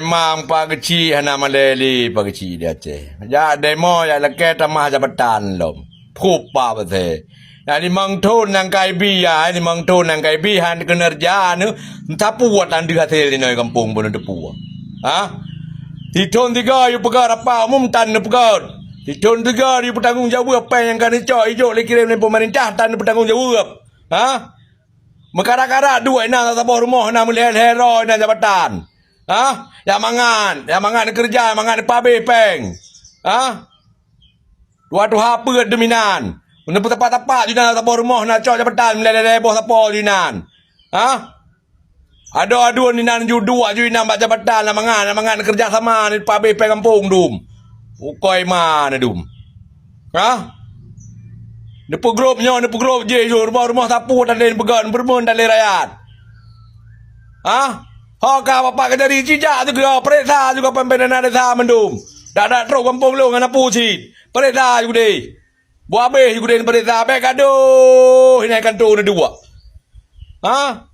memang pak kecil hana maleli pak kecil dia Aceh. Ya demo ya leket tamah jabatan lom. Pupa betul. Ya ni mang thôn nang kai bi ya ni mang thôn nang kai bi han kinerja nu tapu buat andi hasil ni kampung pun depu. Ha? Di thôn tiga you pegar apa umum tan pegar. Di thôn tiga you bertanggung jawab apa yang kan cok ijo le kirim ni pemerintah tan bertanggung jawab. Ha? Mekara-kara dua na tabah rumah na mulai hero na jabatan. Ha? Ya mangan kerja, mangan pabe peng. Ha? Dua apa deminan. Untuk tepat-tepat junan tabah rumah na cok jabatan mulai boh tapo junan. Ha? Ado ni nan ju dua junan bak jabatan la mangan kerja sama ni pabe peng kampung dum. Ukoi mana dum. Ha? Depu grup je rumah tapu dan lain pegan bermun dan lain rakyat. Ha? Hoka bapak kerja di Cijak juga perintah juga pembenaran desa mendum. Dak terus kampung lu ngana pusit. Perintah juga deh. Buat habis juga deh perintah baik aduh ini kantor dua. Ha?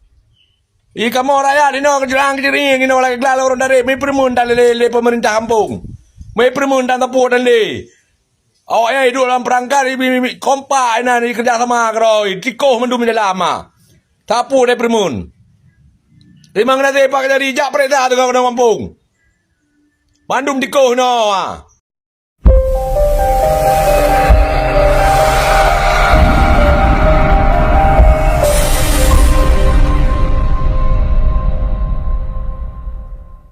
Kamu rakyat ini kejerang kejering ini lagi gelala orang dari mai permun dan le pemerintah kampung. Mai permun dan tapu dan le. Awak hidup dalam perangkat kompak ini kerja sama keroi. Tikoh mendum di lama. Tapu dari permun. Memang nanti pak dari jak perintah tu kau kampung. Bandung tikoh no.